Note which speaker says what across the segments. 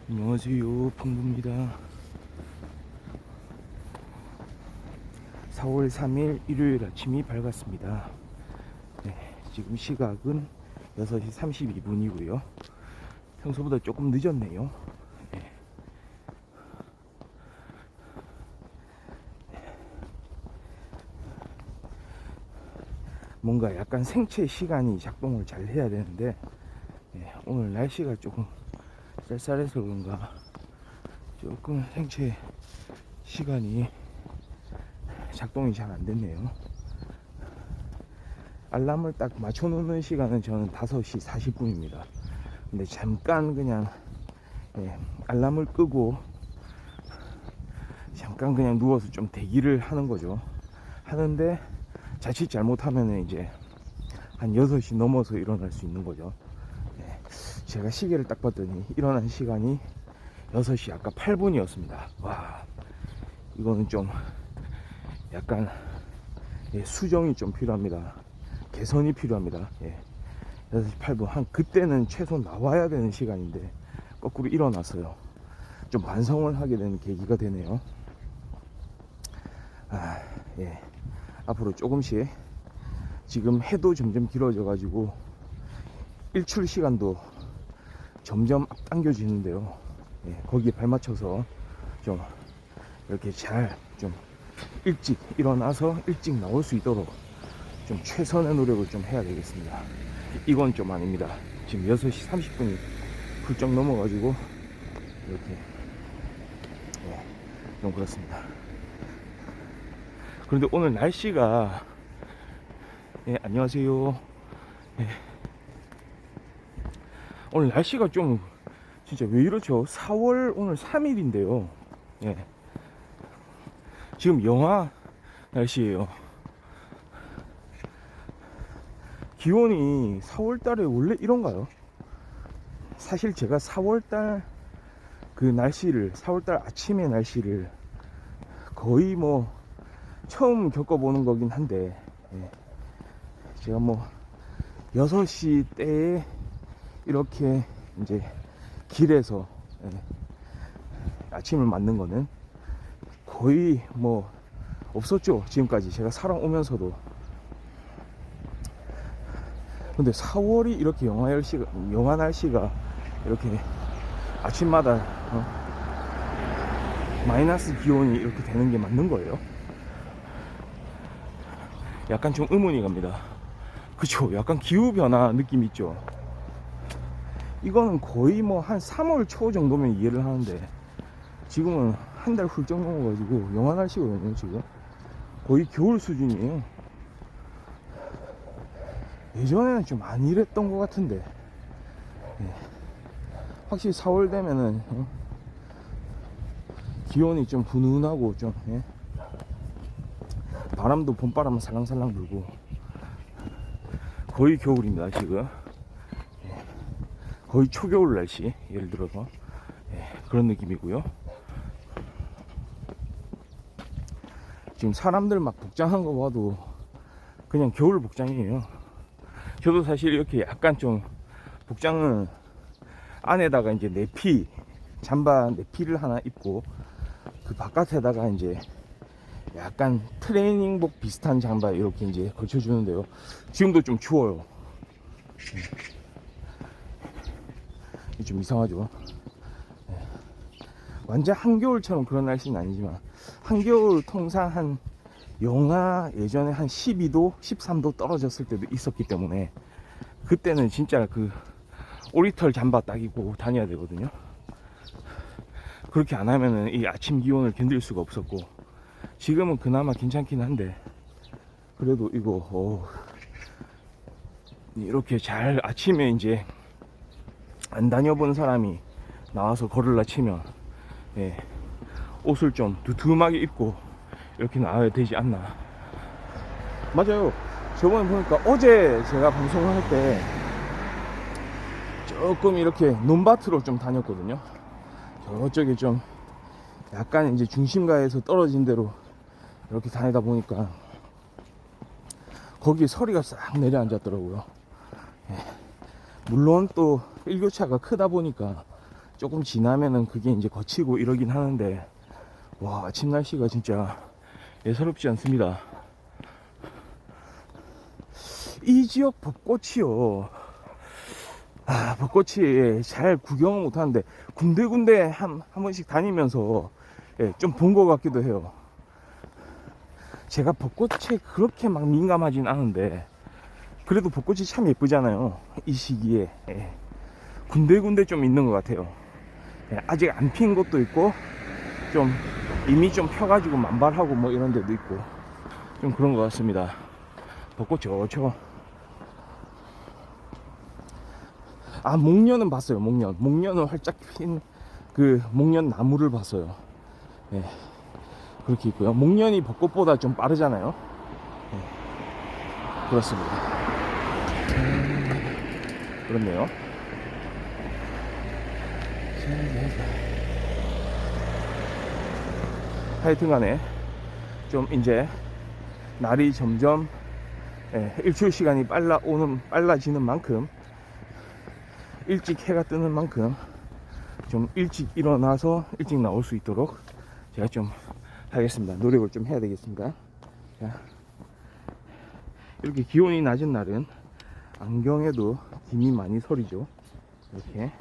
Speaker 1: 안녕하세요, 펑구입니다. 4월 3일 일요일 아침이 밝았습니다. 네, 지금 시각은 6시 32분이고요. 평소보다 조금 늦었네요. 네. 뭔가 약간 생체 시간이 작동을 잘 해야 되는데 오늘 날씨가 조금 쌀쌀해서 그런가 조금 생체 시간이 작동이 잘 안 됐네요. 알람을 딱 맞춰놓는 시간은 저는 5시 40분입니다. 근데 잠깐 그냥 알람을 끄고 잠깐 그냥 누워서 좀 대기를 하는 거죠. 하는데 자칫 잘못하면 이제 한 6시 넘어서 일어날 수 있는 거죠. 제가 시계를 딱 봤더니 일어난 시간이 6시 아까 8분이었습니다. 와, 이거는 좀 약간 수정이 좀 필요합니다. 개선이 필요합니다. 6시 8분 한 그때는 최소 나와야 되는 시간인데 거꾸로 일어났어요. 좀 반성을 하게 되는 계기가 되네요. 앞으로 조금씩 지금 해도 점점 길어져 가지고 일출 시간도 점점 앞당겨지는데요. 거기에 발맞춰서 좀 이렇게 잘 좀 일찍 일어나서 일찍 나올 수 있도록 좀 최선의 노력을 좀 해야 되겠습니다. 이건 좀 아닙니다. 지금 6시 30분이 훌쩍 넘어가지고 이렇게 좀 그렇습니다. 그런데 오늘 날씨가 안녕하세요. 오늘 날씨가 좀 진짜 왜 이렇죠? 4월 오늘 3일인데요. 지금 영하 날씨예요. 기온이 4월달에 원래 이런가요? 사실 제가 4월달 그 날씨를 4월달 아침의 날씨를 거의 뭐 처음 겪어보는 거긴 한데 제가 뭐 6시 때에 이렇게 이제 길에서 아침을 맞는 거는 거의 뭐 없었죠. 지금까지 제가 살아오면서도. 근데 4월이 이렇게 영하 날씨가 이렇게 아침마다 마이너스 기온이 이렇게 되는 게 맞는 거예요? 약간 좀 의문이 갑니다. 그쵸? 약간 기후변화 느낌 있죠? 이거는 거의 뭐 한 3월 초 정도면 이해를 하는데 지금은 한 달 훌쩍 넘어가지고 영하 날씨거든요. 지금 거의 겨울 수준이에요. 예전에는 좀 안 이랬던 것 같은데 확실히 4월 되면은 기온이 좀 분운하고 좀 바람도 봄바람 살랑살랑 불고 거의 겨울입니다. 지금 거의 초겨울 날씨, 예를 들어서 그런 느낌이고요. 지금 사람들 막 복장한 거 봐도 그냥 겨울 복장이에요. 저도 사실 이렇게 약간 좀 복장은 안에다가 이제 내피 잠바 내피를 하나 입고 그 바깥에다가 이제 약간 트레이닝복 비슷한 잠바 이렇게 이제 걸쳐주는데요. 지금도 좀 추워요. 좀 이상하죠. 완전 한겨울처럼 그런 날씨는 아니지만 한겨울 통상 한 영하 예전에 한 12도 13도 떨어졌을 때도 있었기 때문에 그때는 진짜 그 오리털 잠바 딱 입고 다녀야 되거든요. 그렇게 안 하면은 이 아침 기온을 견딜 수가 없었고 지금은 그나마 괜찮긴 한데 그래도 이거 이렇게 잘 아침에 이제 안 다녀본 사람이 나와서 걸으려 치면 옷을 좀 두툼하게 입고 이렇게 나와야 되지 않나. 맞아요. 저번에 보니까 어제 제가 방송을 할 때 조금 이렇게 논밭으로 좀 다녔거든요. 저쪽에 좀 약간 이제 중심가에서 떨어진 데로 이렇게 다니다 보니까 거기에 서리가 싹 내려앉았더라고요. 물론 또 일교차가 크다 보니까 조금 지나면은 그게 이제 거치고 이러긴 하는데, 와, 아침 날씨가 진짜 예사롭지 않습니다. 이 지역 벚꽃이요. 아, 벚꽃이 잘 구경을 못하는데 군데군데 한 번씩 다니면서 좀 본 것 같기도 해요. 제가 벚꽃에 그렇게 막 민감하진 않은데 그래도 벚꽃이 참 예쁘잖아요. 이 시기에 군데군데 좀 있는 것 같아요. 아직 안 핀 곳도 있고 좀 이미 좀 펴가지고 만발하고 뭐 이런 데도 있고 좀 그런 것 같습니다. 벚꽃 좋죠. 아, 목련은 봤어요. 목련은 활짝 핀 그 목련 나무를 봤어요. 예, 그렇게 있고요. 목련이 벚꽃보다 좀 빠르잖아요. 예, 그렇습니다. 그렇네요. 하여튼간에 좀 이제 날이 점점 일출 시간이 빨라지는 만큼, 일찍 해가 뜨는 만큼 좀 일찍 일어나서 일찍 나올 수 있도록 제가 좀 하겠습니다. 노력을 좀 해야 되겠습니다. 자, 이렇게 기온이 낮은 날은 안경에도 김이 많이 서리죠. 이렇게.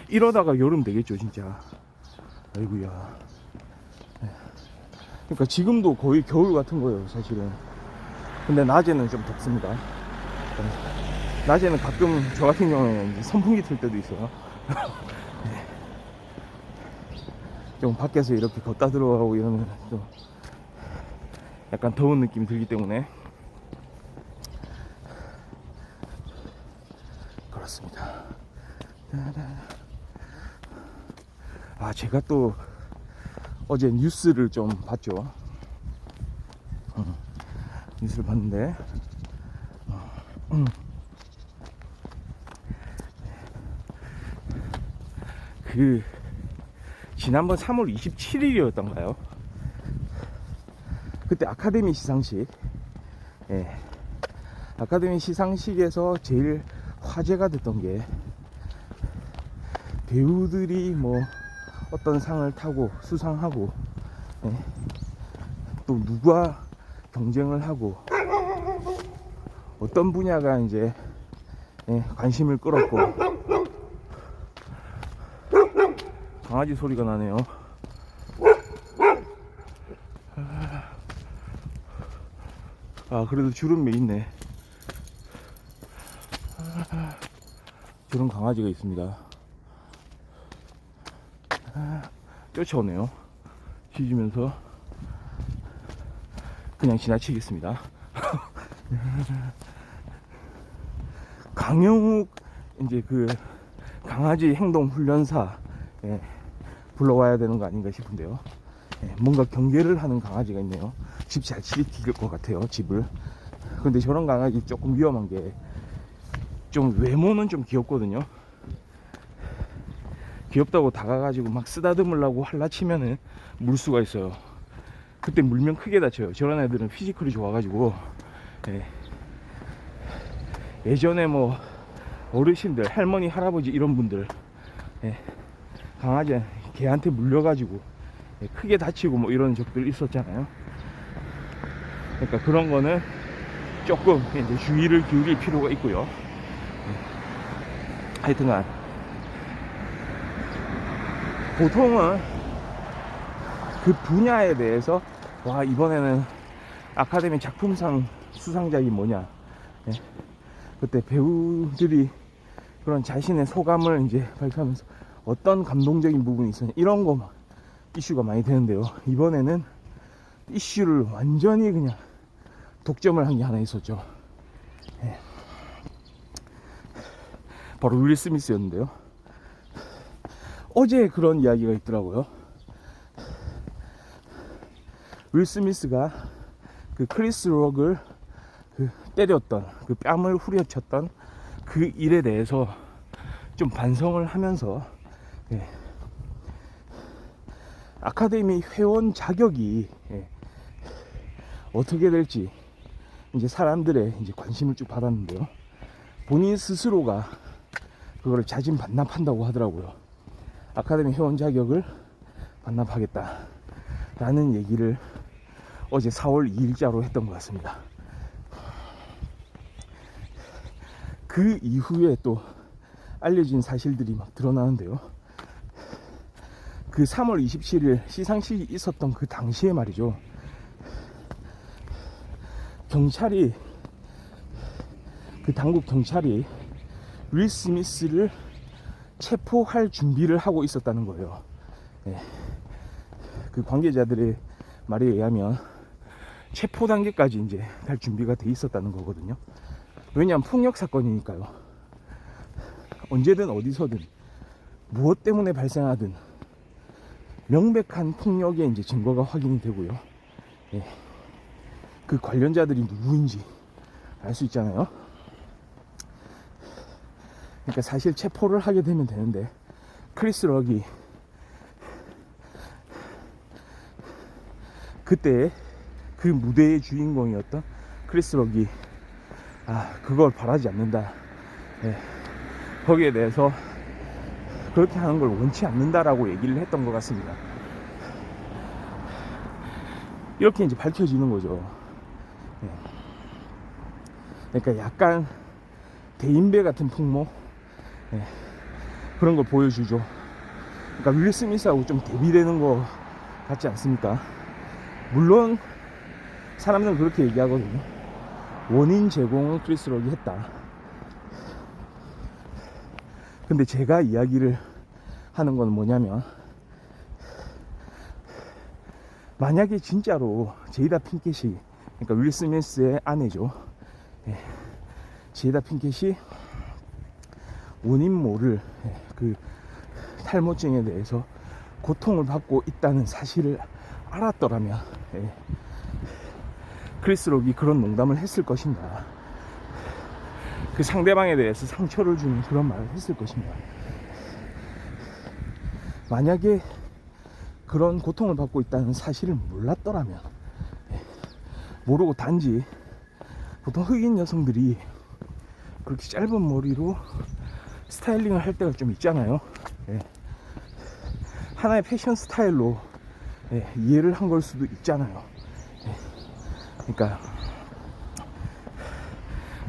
Speaker 1: 이러다가 여름 되겠죠, 진짜. 아이고야. 그러니까 지금도 거의 겨울 같은 거예요, 사실은. 근데 낮에는 좀 덥습니다. 낮에는 가끔 저 같은 경우에는 이제 선풍기 틀 때도 있어요. 좀 밖에서 이렇게 걷다 들어가고 이러면 또 약간 더운 느낌이 들기 때문에 그렇습니다. 아, 제가 또 어제 뉴스를 좀 봤죠. 뉴스를 봤는데 그 지난번 3월 27일이었던가요? 그때 아카데미 시상식, 아카데미 시상식에서 제일 화제가 됐던 게 배우들이 뭐 어떤 상을 타고 수상하고 또 누가 경쟁을 하고 어떤 분야가 이제 관심을 끌었고. 강아지 소리가 나네요. 아, 그래도 줄은 매 있네. 저런 강아지가 있습니다. 쫓아오네요. 짖으면서 그냥 지나치겠습니다. 강영욱 이제 그 강아지 행동 훈련사 불러와야 되는 거 아닌가 싶은데요. 뭔가 경계를 하는 강아지가 있네요. 집 잘 지킬 것 같아요, 집을. 근데 저런 강아지 조금 위험한 게 좀 외모는 좀 귀엽거든요. 귀엽다고 다가가지고 막 쓰다듬으려고 할라치면은 물 수가 있어요. 그때 물면 크게 다쳐요. 저런 애들은 피지컬이 좋아가지고. 예전에 뭐 어르신들, 할머니, 할아버지 이런 분들 강아지 개한테 물려가지고 크게 다치고 뭐 이런 적들 있었잖아요. 그러니까 그런 거는 조금 이제 주의를 기울일 필요가 있고요. 하여튼간 보통은 그 분야에 대해서 와, 이번에는 아카데미 작품상 수상작이 뭐냐, 그때 배우들이 그런 자신의 소감을 이제 발표하면서 어떤 감동적인 부분이 있었냐, 이런 거 막 이슈가 많이 되는데요. 이번에는 이슈를 완전히 그냥 독점을 한 게 하나 있었죠. 바로 윌 스미스였는데요. 어제 그런 이야기가 있더라고요. 윌 스미스가 그 크리스 록을 그 때렸던, 그 뺨을 후려쳤던 그 일에 대해서 좀 반성을 하면서 아카데미 회원 자격이 어떻게 될지 이제 사람들의 이제 관심을 쭉 받았는데요. 본인 스스로가 그거를 자진 반납한다고 하더라고요. 아카데미 회원 자격을 반납하겠다 라는 얘기를 어제 4월 2일자로 했던 것 같습니다. 그 이후에 또 알려진 사실들이 막 드러나는데요. 그 3월 27일 시상식이 있었던 그 당시에 말이죠, 경찰이, 그 당국 경찰이 윌 스미스를 체포할 준비를 하고 있었다는 거예요. 네. 그 관계자들의 말에 의하면 체포 단계까지 이제 갈 준비가 돼 있었다는 거거든요. 왜냐하면 폭력 사건이니까요. 언제든 어디서든 무엇 때문에 발생하든 명백한 폭력의 이제 증거가 확인이 되고요. 예. 그 관련자들이 누구인지 알 수 있잖아요. 그러니까 사실 체포를 하게 되면 되는데, 크리스 럭이 그때 그 무대의 주인공이었던 크리스 럭이 그걸 바라지 않는다. 예. 거기에 대해서 그렇게 하는 걸 원치 않는다라고 얘기를 했던 것 같습니다. 이렇게 이제 밝혀지는 거죠. 예. 그러니까 약간 대인배 같은 풍모, 예. 그런 걸 보여주죠. 그러니까 윌 스미스하고 좀 대비되는 거 같지 않습니까? 물론 사람들은 그렇게 얘기하거든요. 원인 제공을 크리스 럭이 했다. 근데 제가 이야기를 하는 건 뭐냐면, 만약에 진짜로 제이다 핑켓이, 그러니까 윌 스미스의 아내죠, 예, 제이다 핑켓이 원인 모를 그 탈모증에 대해서 고통을 받고 있다는 사실을 알았더라면, 크리스 럭이 그런 농담을 했을 것인가, 그 상대방에 대해서 상처를 주는 그런 말을 했을 것인가. 만약에 그런 고통을 받고 있다는 사실을 몰랐더라면, 모르고 단지, 보통 흑인 여성들이 그렇게 짧은 머리로 스타일링을 할 때가 좀 있잖아요. 하나의 패션 스타일로 이해를 한 걸 수도 있잖아요. 그러니까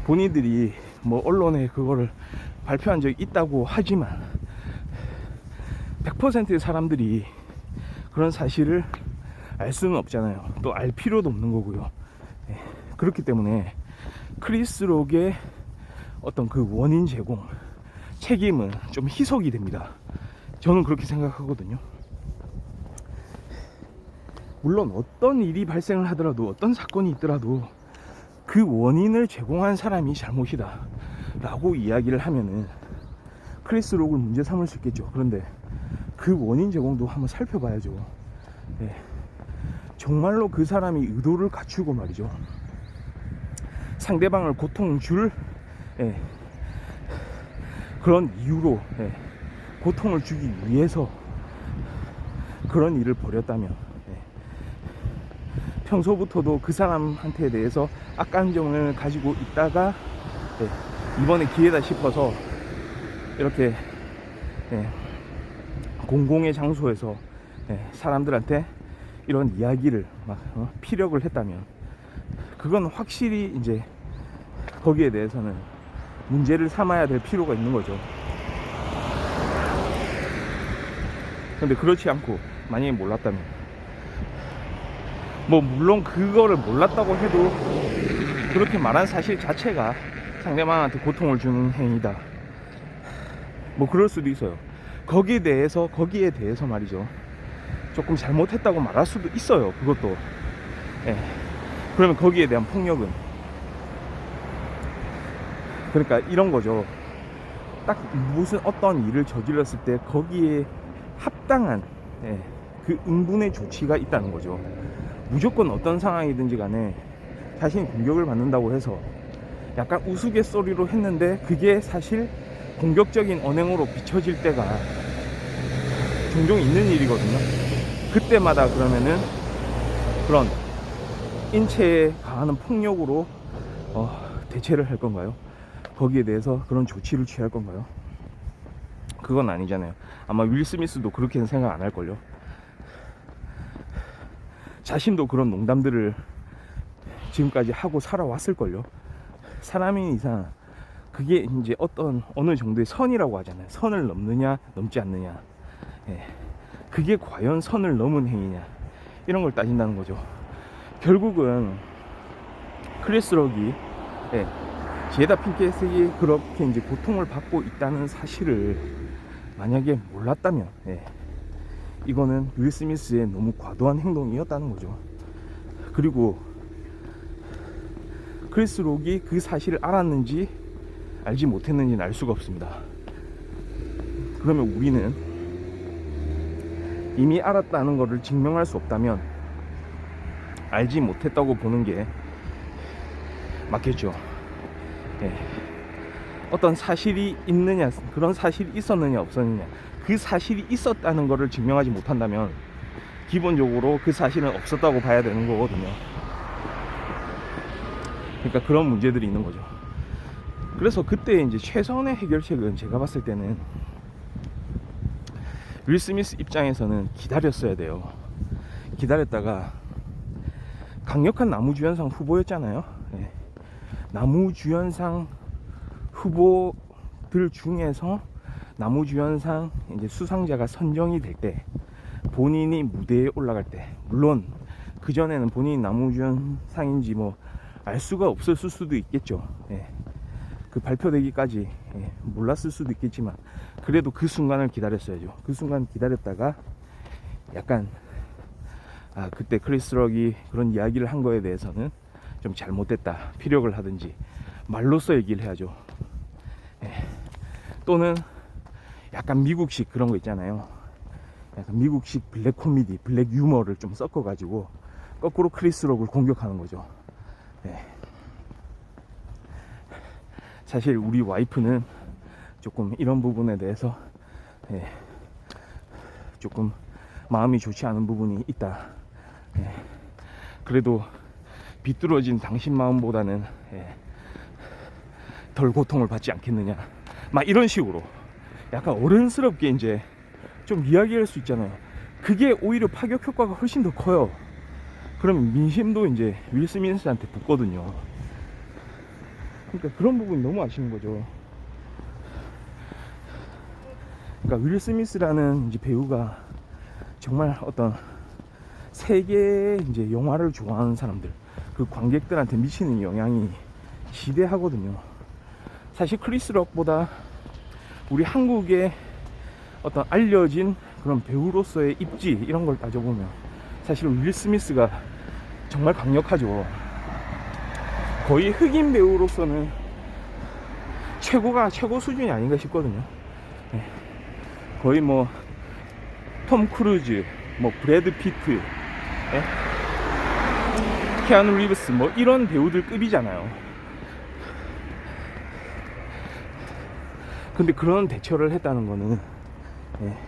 Speaker 1: 본인들이 뭐 언론에 그거를 발표한 적이 있다고 하지만 100%의 사람들이 그런 사실을 알 수는 없잖아요. 또 알 필요도 없는 거고요. 그렇기 때문에 크리스 록의 어떤 그 원인 제공 책임은 좀 희석이 됩니다. 저는 그렇게 생각하거든요. 물론 어떤 일이 발생을 하더라도, 어떤 사건이 있더라도 그 원인을 제공한 사람이 잘못이다 라고 이야기를 하면은 크리스 록을 문제 삼을 수 있겠죠. 그런데 그 원인 제공도 한번 살펴봐야죠. 정말로 그 사람이 의도를 갖추고 말이죠, 상대방을 고통 줄 그런 이유로 고통을 주기 위해서 그런 일을 벌였다면, 평소부터도 그 사람한테 대해서 악감정을 가지고 있다가 이번에 기회다 싶어서 이렇게 공공의 장소에서 사람들한테 이런 이야기를 막 피력을 했다면, 그건 확실히 이제 거기에 대해서는 문제를 삼아야 될 필요가 있는 거죠. 근데 그렇지 않고 만약에 몰랐다면, 뭐 물론 그거를 몰랐다고 해도 그렇게 말한 사실 자체가 상대방한테 고통을 주는 행위다, 뭐 그럴 수도 있어요. 거기에 대해서 말이죠, 조금 잘못했다고 말할 수도 있어요. 그것도 그러면 거기에 대한 폭력은, 그러니까 이런 거죠. 딱 무슨 어떤 일을 저질렀을 때 거기에 합당한 그 응분의 조치가 있다는 거죠. 무조건 어떤 상황이든지 간에 자신이 공격을 받는다고 해서 약간 우스갯소리로 했는데 그게 사실 공격적인 언행으로 비춰질 때가 종종 있는 일이거든요. 그때마다 그러면은 그런 인체에 가하는 폭력으로 대체를 할 건가요? 거기에 대해서 그런 조치를 취할 건가요? 그건 아니잖아요. 아마 윌 스미스도 그렇게는 생각 안 할걸요. 자신도 그런 농담들을 지금까지 하고 살아왔을걸요. 사람인 이상 그게 이제 어느 정도의 선이라고 하잖아요. 선을 넘느냐 넘지 않느냐, 예. 그게 과연 선을 넘은 행위냐, 이런 걸 따진다는 거죠. 결국은 크리스 록이, 예, 제다 핑켓이 그렇게 이제 고통을 받고 있다는 사실을 만약에 몰랐다면, 예, 이거는 윌 스미스의 너무 과도한 행동이었다는 거죠. 그리고 크리스 록이 그 사실을 알았는지 알지 못했는지는 알 수가 없습니다. 그러면 우리는 이미 알았다는 것을 증명할 수 없다면 알지 못했다고 보는 게 맞겠죠. 예. 어떤 사실이 있느냐, 그런 사실이 있었느냐 없었느냐, 그 사실이 있었다는 것을 증명하지 못한다면 기본적으로 그 사실은 없었다고 봐야 되는 거거든요. 그러니까 그런 문제들이 있는 거죠. 그래서 그때 이제 최선의 해결책은 제가 봤을 때는 윌 스미스 입장에서는 기다렸어야 돼요. 기다렸다가 강력한 나무주연상 후보였잖아요. 예. 나무주연상 후보들 중에서 나무주연상 이제 수상자가 선정이 될 때, 본인이 무대에 올라갈 때, 물론 그 전에는 본인이 나무주연상인지 뭐 알 수가 없었을 수도 있겠죠. 예. 그 발표되기까지, 예, 몰랐을 수도 있겠지만 그래도 그 순간을 기다렸어야죠. 그 순간 기다렸다가 약간 그때 크리스 록이 그런 이야기를 한 거에 대해서는 좀 잘못됐다, 피력을 하든지 말로써 얘기를 해야죠. 예. 또는 약간 미국식 그런 거 있잖아요. 약간 미국식 블랙 코미디, 블랙 유머를 좀 섞어가지고 거꾸로 크리스 록을 공격하는 거죠. 예. 사실 우리 와이프는 조금 이런 부분에 대해서, 예, 조금 마음이 좋지 않은 부분이 있다. 예. 그래도 비뚤어진 당신 마음보다는, 예, 덜 고통을 받지 않겠느냐, 막 이런 식으로 약간 어른스럽게 이제 좀 이야기할 수 있잖아요. 그게 오히려 파격 효과가 훨씬 더 커요. 그럼 민심도 이제 윌 스미스한테 붙거든요. 그러니까 그런 부분이 너무 아쉬운 거죠. 그러니까 윌 스미스라는 이제 배우가 정말 어떤 세계 이제 영화를 좋아하는 사람들, 그 관객들한테 미치는 영향이 지대하거든요. 사실 크리스 록보다 우리 한국의 어떤 알려진 그런 배우로서의 입지, 이런 걸 따져보면 사실 윌 스미스가 정말 강력하죠. 거의 흑인 배우로서는 최고 수준이 아닌가 싶거든요. 네. 거의 뭐 톰 크루즈, 뭐 브래드 피트, 네? 키아누 리브스, 뭐 이런 배우들 급이잖아요. 근데 그런 대처를 했다는 거는, 네,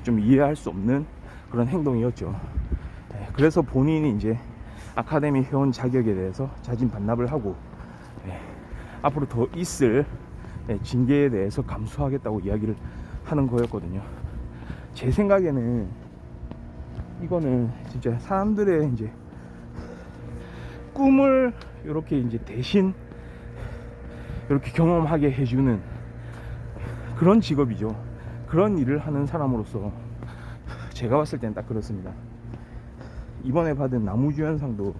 Speaker 1: 좀 이해할 수 없는 그런 행동이었죠. 네, 그래서 본인이 이제 아카데미 회원 자격에 대해서 자진 반납을 하고, 네, 앞으로 더 있을, 네, 징계에 대해서 감수하겠다고 이야기를 하는 거였거든요. 제 생각에는 이거는 진짜 사람들의 이제 꿈을 이렇게 이제 대신 이렇게 경험하게 해주는 그런 직업이죠. 그런 일을 하는 사람으로서 제가 봤을 때는 딱 그렇습니다. 이번에 받은 나무주연상도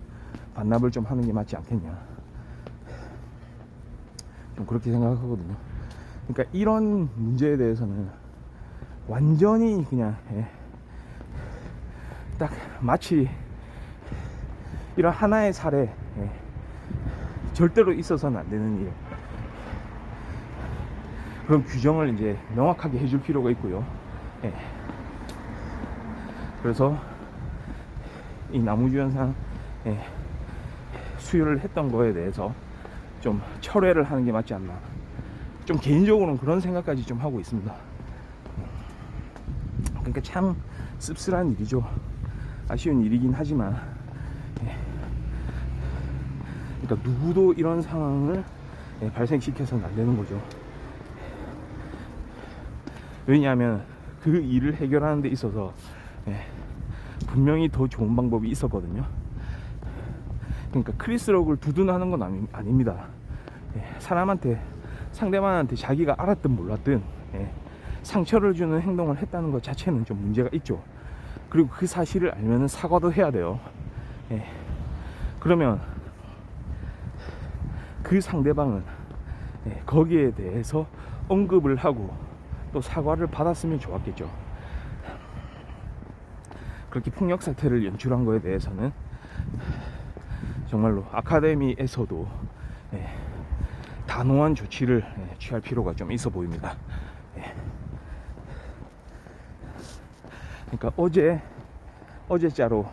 Speaker 1: 반납을 좀 하는 게 맞지 않겠냐, 좀 그렇게 생각하거든요. 그러니까 이런 문제에 대해서는 완전히 그냥, 예, 딱 마치 이런 하나의 사례, 예, 절대로 있어서는 안 되는 일, 그런 규정을 이제 명확하게 해줄 필요가 있고요. 예. 그래서 이 나무주연상, 예, 수여를 했던 거에 대해서 좀 철회를 하는 게 맞지 않나, 좀 개인적으로는 그런 생각까지 좀 하고 있습니다. 그러니까 참 씁쓸한 일이죠. 아쉬운 일이긴 하지만, 예, 그러니까 누구도 이런 상황을, 예, 발생시켜서는 안 되는 거죠. 왜냐하면 그 일을 해결하는 데 있어서 분명히 더 좋은 방법이 있었거든요. 그러니까 크리스럭을 두둔하는 건 아닙니다. 사람한테, 상대방한테 자기가 알았든 몰랐든 상처를 주는 행동을 했다는 것 자체는 좀 문제가 있죠. 그리고 그 사실을 알면 사과도 해야 돼요. 그러면 그 상대방은 거기에 대해서 언급을 하고 또 사과를 받았으면 좋았겠죠. 그렇게 폭력 사태를 연출한 거에 대해서는 정말로 아카데미에서도 단호한 조치를 취할 필요가 좀 있어 보입니다. 그러니까 어제자로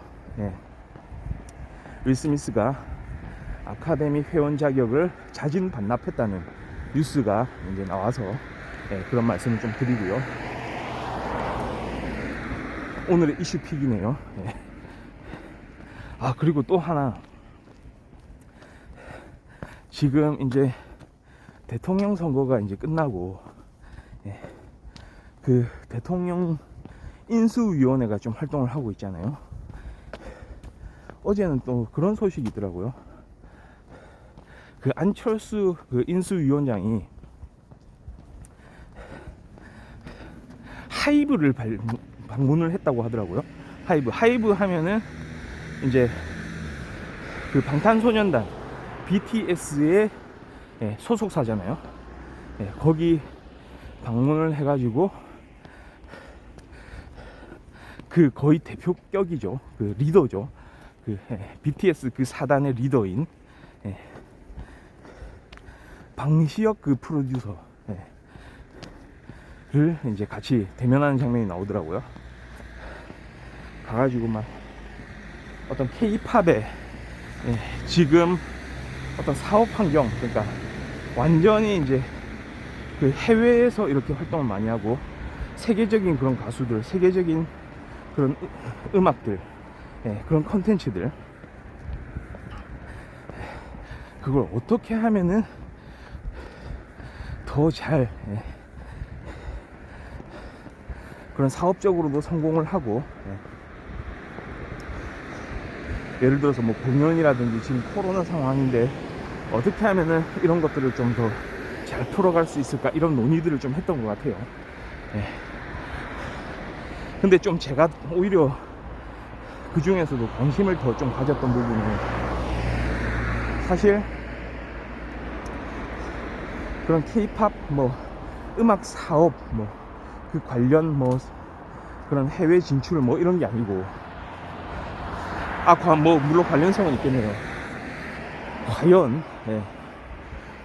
Speaker 1: 윌 스미스가 아카데미 회원 자격을 자진 반납했다는 뉴스가 이제 나와서 그런 말씀을 좀 드리고요. 오늘의 이슈픽이네요. 아, 그리고 또 하나, 지금 이제 대통령 선거가 이제 끝나고 그 대통령 인수위원회가 좀 활동을 하고 있잖아요. 어제는 또 그런 소식이 있더라고요. 그 안철수 그 인수위원장이 하이브를 방문을 했다고 하더라고요. 하이브 하면은 이제 그 방탄소년단 BTS의 소속사잖아요. 거기 방문을 해가지고 그 거의 대표격이죠. 그 리더죠. 그 BTS 그 사단의 리더인 방시혁 그 프로듀서를 이제 같이 대면하는 장면이 나오더라고요. 가가지고 막 어떤 K-팝의 지금 어떤 사업 환경, 그러니까 완전히 이제 그 해외에서 이렇게 활동을 많이 하고 세계적인 그런 가수들, 세계적인 그런 음악들, 그런 컨텐츠들, 그걸 어떻게 하면은 더 잘 그런 사업적으로도 성공을 하고, 예를 들어서 뭐 공연이라든지 지금 코로나 상황인데 어떻게 하면은 이런 것들을 좀 더 잘 풀어갈 수 있을까, 이런 논의들을 좀 했던 것 같아요. 근데 좀 제가 오히려 그 중에서도 관심을 더 좀 가졌던 부분은, 사실 그런 K-팝 뭐 음악 사업 뭐 그 관련 뭐 그런 해외 진출 뭐 이런 게 아니고, 뭐 물론 관련성은 있겠네요. 과연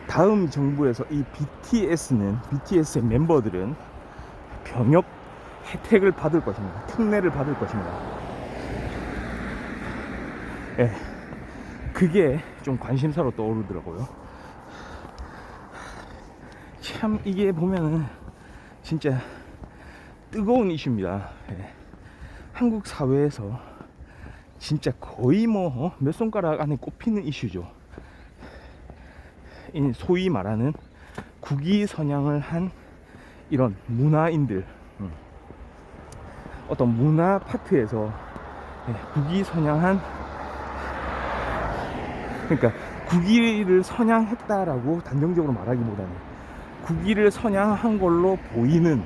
Speaker 1: 다음 정부에서 이 BTS의 멤버들은 병역 혜택을 받을 것입니다. 특례를 받을 것입니다. 그게 좀 관심사로 떠오르더라고요. 참 이게 보면은 진짜 뜨거운 이슈입니다. 한국 사회에서 진짜 거의 뭐 몇 손가락 안에 꼽히는 이슈죠. 소위 말하는 국위 선양을 한 이런 문화인들, 어떤 문화 파트에서 국위 선양한, 그러니까 국위를 선양했다라고 단정적으로 말하기보다는 국위를 선양한 걸로 보이는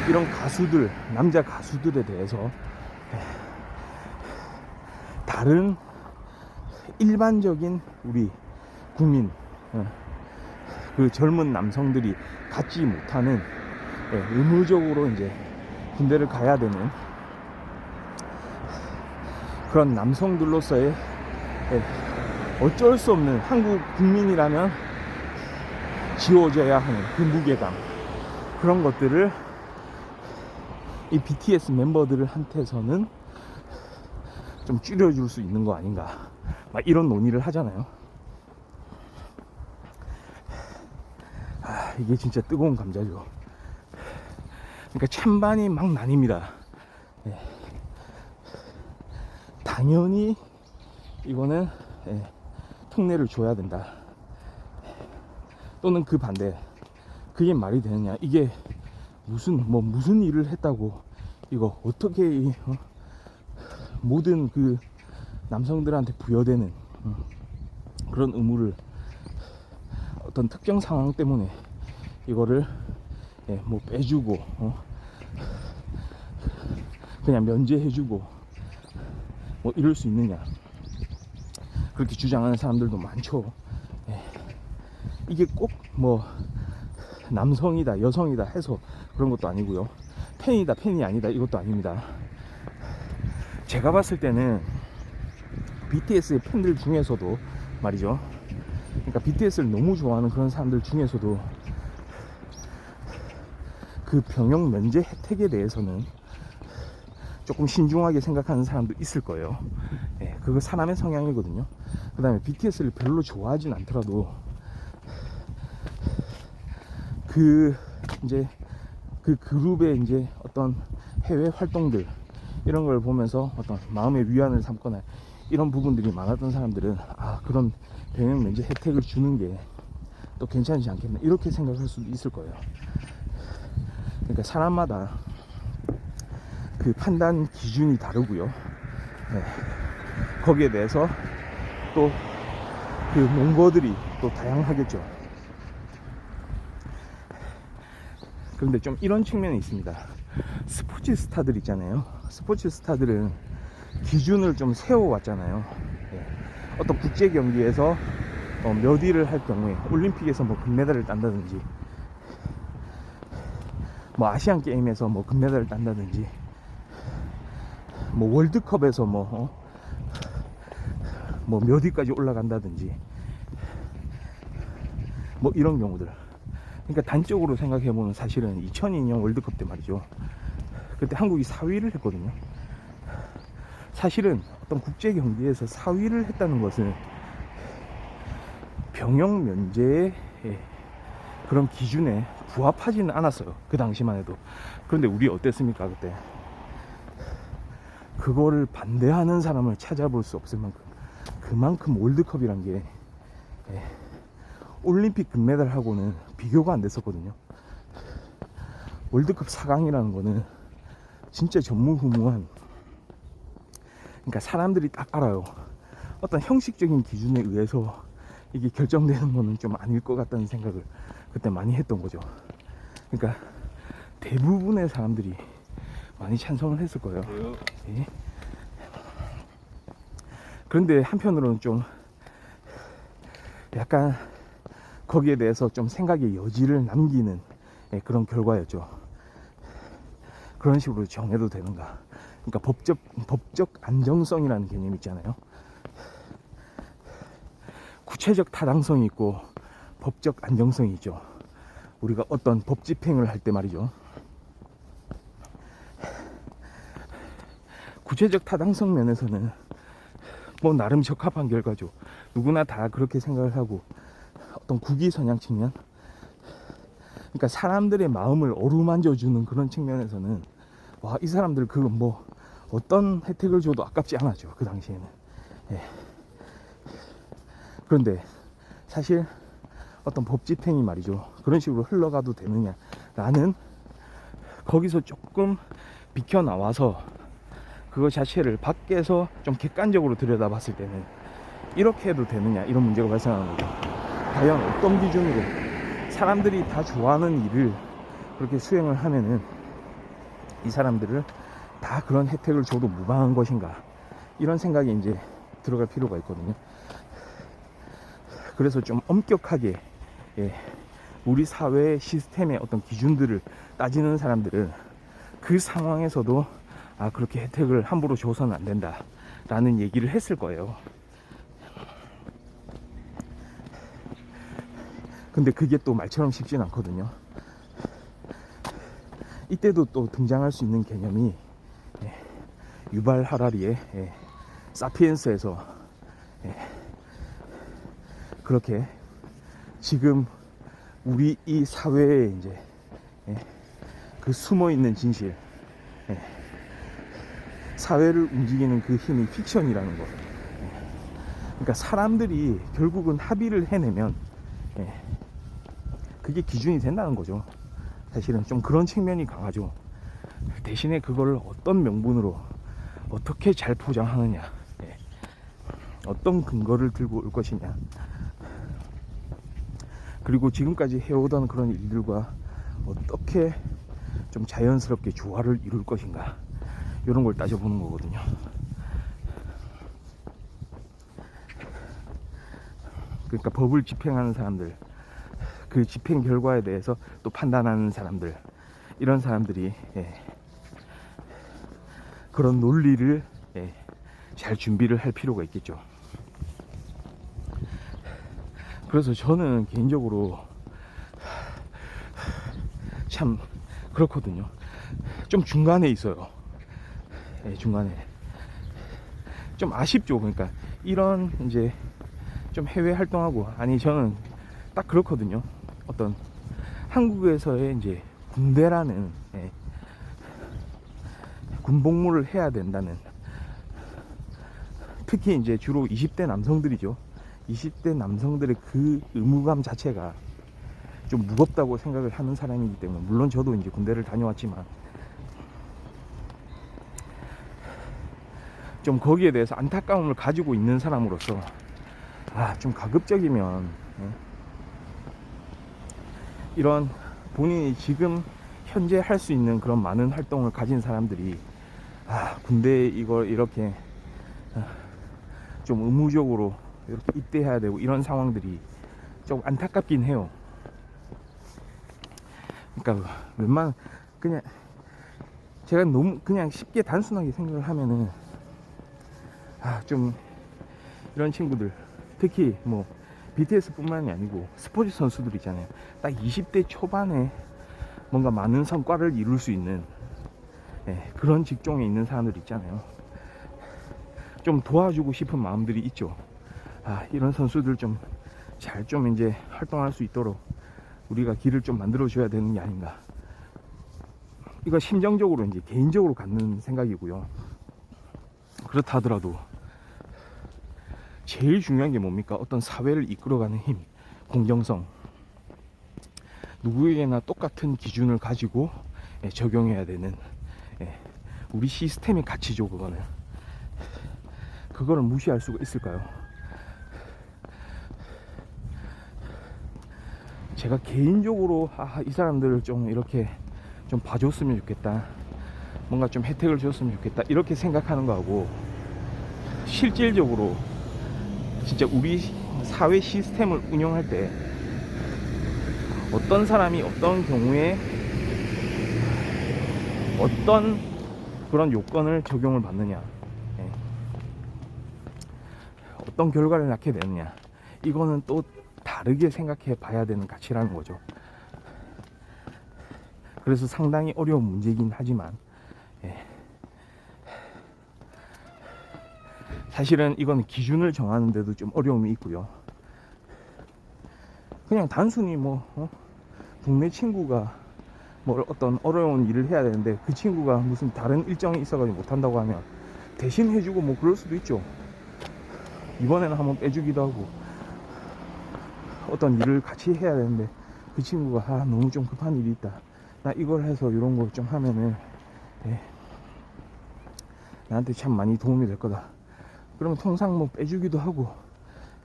Speaker 1: 이런 가수들, 남자 가수들에 대해서 다른 일반적인 우리 국민, 그 젊은 남성들이 갖지 못하는, 의무적으로 이제 군대를 가야 되는 그런 남성들로서의 어쩔 수 없는, 한국 국민이라면 지워져야 하는 그 무게감, 그런 것들을 이 BTS 멤버들한테서는 좀 줄여줄 수 있는 거 아닌가, 막 이런 논의를 하잖아요. 이게 진짜 뜨거운 감자죠. 그러니까 찬반이 막 나뉩니다. 당연히 이거는 특례를 줘야 된다, 또는 그 반대, 그게 말이 되느냐. 이게 무슨 일을 했다고 이거 어떻게 모든 그 남성들한테 부여되는 그런 의무를 어떤 특정 상황 때문에 이거를 뭐 빼주고 그냥 면제해주고 뭐 이럴 수 있느냐. 그렇게 주장하는 사람들도 많죠. 이게 꼭 뭐 남성이다 여성이다 해서 그런 것도 아니고요. 팬이다 팬이 아니다 이것도 아닙니다. 제가 봤을 때는 BTS의 팬들 중에서도 말이죠. 그러니까 BTS를 너무 좋아하는 그런 사람들 중에서도 그 병역 면제 혜택에 대해서는 조금 신중하게 생각하는 사람도 있을 거예요. 그거 사람의 성향이거든요. 그 다음에 BTS를 별로 좋아하진 않더라도 이제 그 그룹의 이제 어떤 해외 활동들 이런 걸 보면서 어떤 마음의 위안을 삼거나 이런 부분들이 많았던 사람들은 그런 병역 면제 혜택을 주는 게 또 괜찮지 않겠나 이렇게 생각할 수도 있을 거예요. 그러니까 사람마다 그 판단 기준이 다르고요. 거기에 대해서 또 그 논거들이 또 다양하겠죠. 그런데 좀 이런 측면이 있습니다. 스포츠 스타들 있잖아요. 스포츠 스타들은 기준을 좀 세워왔잖아요. 어떤 국제 경기에서 몇 위를 할 경우에 올림픽에서 뭐 금메달을 딴다든지 뭐 아시안 게임에서 뭐 금메달을 딴다든지 뭐 월드컵에서 뭐 몇 위까지 올라간다든지 뭐 이런 경우들. 그러니까 단적으로 생각해보면 사실은 2002년 월드컵 때 말이죠. 그때 한국이 4위를 했거든요. 사실은 어떤 국제 경기에서 4위를 했다는 것은 병역 면제의 그런 기준에 부합하지는 않았어요. 그 당시만 해도. 그런데 우리 어땠습니까 그때? 그거를 반대하는 사람을 찾아볼 수 없을 만큼 그만큼 월드컵이란 게 올림픽 금메달하고는 비교가 안 됐었거든요. 월드컵 4강이라는 거는 진짜 전무후무한, 그러니까 사람들이 딱 알아요. 어떤 형식적인 기준에 의해서 이게 결정되는 거는 좀 아닐 것 같다는 생각을 그때 많이 했던 거죠. 그러니까 대부분의 사람들이 많이 찬성을 했을 거예요. 예. 그런데 한편으로는 좀 약간 거기에 대해서 좀 생각의 여지를 남기는 그런 결과였죠. 그런 식으로 정해도 되는가. 그러니까 법적 안정성이라는 개념이 있잖아요. 구체적 타당성이 있고 법적 안정성이 있죠. 우리가 어떤 법 집행을 할 때 말이죠. 구체적 타당성 면에서는 뭐 나름 적합한 결과죠. 누구나 다 그렇게 생각을 하고, 어떤 국위선양 측면, 그러니까 사람들의 마음을 어루만져주는 그런 측면에서는 와, 이 사람들 그 뭐 어떤 혜택을 줘도 아깝지 않았죠. 그 당시에는. 그런데 사실 어떤 법 집행이 말이죠, 그런 식으로 흘러가도 되느냐라는, 거기서 조금 비켜나와서 그거 자체를 밖에서 좀 객관적으로 들여다봤을 때는 이렇게 해도 되느냐, 이런 문제가 발생하는 거죠. 과연 어떤 기준으로 사람들이 다 좋아하는 일을 그렇게 수행을 하면은 이 사람들을 다 그런 혜택을 줘도 무방한 것인가, 이런 생각이 이제 들어갈 필요가 있거든요. 그래서 좀 엄격하게 우리 사회의 시스템의 어떤 기준들을 따지는 사람들은 그 상황에서도 그렇게 혜택을 함부로 줘서는 안 된다 라는 얘기를 했을 거예요. 근데 그게 또 말처럼 쉽진 않거든요. 이때도 또 등장할 수 있는 개념이 유발 하라리의 사피엔스에서 그렇게 지금 우리 이 사회에 이제 그 숨어 있는 진실, 사회를 움직이는 그 힘이 픽션이라는 거. 그러니까 사람들이 결국은 합의를 해내면 그게 기준이 된다는 거죠. 사실은 좀 그런 측면이 강하죠. 대신에 그걸 어떤 명분으로 어떻게 잘 포장하느냐, 예. 어떤 근거를 들고 올 것이냐, 그리고 지금까지 해오던 그런 일들과 어떻게 좀 자연스럽게 조화를 이룰 것인가, 이런 걸 따져보는 거거든요. 그러니까 법을 집행하는 사람들, 그 집행 결과에 대해서 또 판단하는 사람들, 이런 사람들이, 예, 그런 논리를, 예, 잘 준비를 할 필요가 있겠죠. 그래서 저는 개인적으로 참 그렇거든요. 좀 중간에 있어요. 예, 중간에 좀 아쉽죠. 그러니까 이런 이제 좀 해외 활동하고, 아니 저는 딱 그렇거든요. 어떤 한국에서의 이제 군대라는, 예, 군복무를 해야 된다는, 특히 이제 주로 20대 남성들이죠. 20대 남성들의 그 의무감 자체가 좀 무겁다고 생각을 하는 사람이기 때문에, 물론 저도 이제 군대를 다녀왔지만 좀 거기에 대해서 안타까움을 가지고 있는 사람으로서, 좀 가급적이면, 예, 이런 본인이 지금 현재 할 수 있는 그런 많은 활동을 가진 사람들이 군대에 이걸 이렇게 좀 의무적으로 이렇게 입대해야 되고, 이런 상황들이 좀 안타깝긴 해요. 그러니까 웬만, 그냥 제가 너무 그냥 쉽게 단순하게 생각을 하면은, 좀 이런 친구들, 특히 뭐 BTS 뿐만이 아니고 스포츠 선수들 있잖아요. 딱 20대 초반에 뭔가 많은 성과를 이룰 수 있는, 예, 그런 직종에 있는 사람들 있잖아요. 좀 도와주고 싶은 마음들이 있죠. 이런 선수들 좀 잘 좀 이제 활동할 수 있도록 우리가 길을 좀 만들어 줘야 되는 게 아닌가. 이거 심정적으로 이제 개인적으로 갖는 생각이고요. 그렇다 하더라도 제일 중요한 게 뭡니까? 어떤 사회를 이끌어가는 힘, 공정성. 누구에게나 똑같은 기준을 가지고, 예, 적용해야 되는, 예, 우리 시스템의 가치죠. 그거를 무시할 수가 있을까요? 제가 개인적으로 이 사람들을 좀 이렇게 좀 봐줬으면 좋겠다, 뭔가 좀 혜택을 줬으면 좋겠다, 이렇게 생각하는 거하고, 실질적으로 진짜 우리 사회 시스템을 운영할 때 어떤 사람이 어떤 경우에 어떤 그런 요건을 적용을 받느냐, 예, 어떤 결과를 낳게 되느냐, 이거는 또 다르게 생각해 봐야 되는 가치라는 거죠. 그래서 상당히 어려운 문제이긴 하지만, 예, 사실은 이건 기준을 정하는데도 좀 어려움이 있고요. 그냥 단순히 동네 친구가 뭐 어떤 어려운 일을 해야 되는데 그 친구가 무슨 다른 일정이 있어가지고 못한다고 하면 대신 해주고 뭐 그럴 수도 있죠. 이번에는 한번 빼주기도 하고, 어떤 일을 같이 해야 되는데 그 친구가 너무 좀 급한 일이 있다, 나 이걸 해서 이런 걸 좀 하면은, 예, 나한테 참 많이 도움이 될 거다. 그러면 통상 뭐 빼주기도 하고,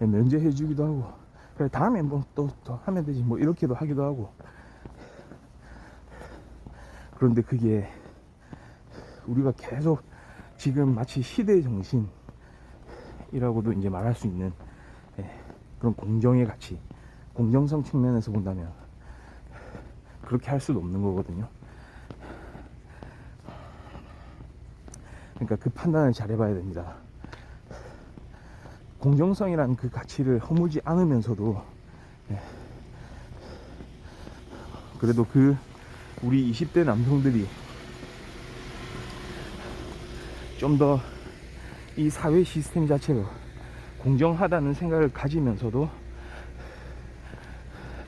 Speaker 1: 예, 면제해주기도 하고, 그래 다음에 뭐 또 하면 되지, 뭐 이렇게도 하기도 하고. 그런데 그게 우리가 계속 지금 마치 시대의 정신이라고도 이제 말할 수 있는, 예, 그런 공정의 가치, 공정성 측면에서 본다면 그렇게 할 수도 없는 거거든요. 그러니까 그 판단을 잘 해봐야 됩니다. 공정성이라는 그 가치를 허물지 않으면서도, 예, 그래도 우리 20대 남성들이 좀 더 이 사회 시스템 자체가 공정하다는 생각을 가지면서도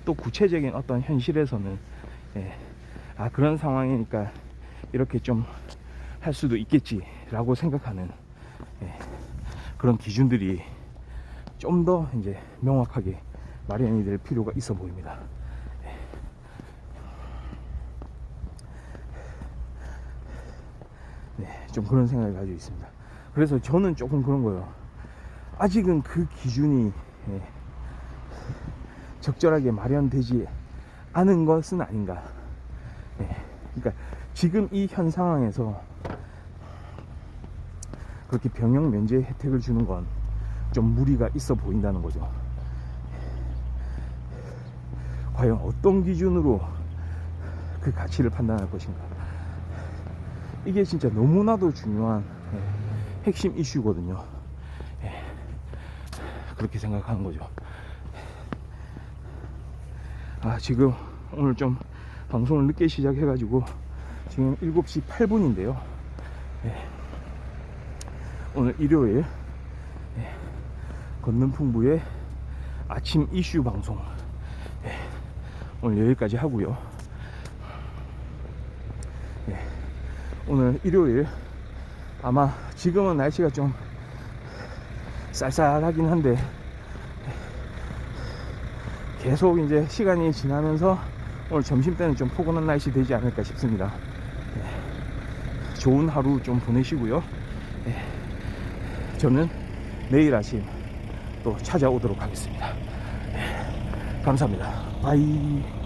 Speaker 1: 또 구체적인 어떤 현실에서는, 예, 그런 상황이니까 이렇게 좀 할 수도 있겠지라고 생각하는, 예, 그런 기준들이 좀 더 이제 명확하게 마련이 될 필요가 있어 보입니다. 예. 좀 그런 생각을 가지고 있습니다. 그래서 저는 조금 그런 거예요. 아직은 그 기준이 적절하게 마련되지 않은 것은 아닌가. 그러니까 지금 이 현 상황에서 그렇게 병역 면제 혜택을 주는 건 좀 무리가 있어 보인다는 거죠. 과연 어떤 기준으로 그 가치를 판단할 것인가. 이게 진짜 너무나도 중요한 핵심 이슈거든요. 그렇게 생각하는 거죠. 지금 오늘 좀 방송을 늦게 시작해가지고 지금 7시 8분인데요. 오늘 일요일 건능풍부의 아침 이슈 방송 오늘 여기까지 하고요. 오늘 일요일 아마 지금은 날씨가 좀 쌀쌀하긴 한데 계속 이제 시간이 지나면서 오늘 점심때는 좀 포근한 날씨 되지 않을까 싶습니다. 좋은 하루 좀 보내시고요. 저는 내일 아침 또 찾아오도록 하겠습니다. 감사합니다. 바이.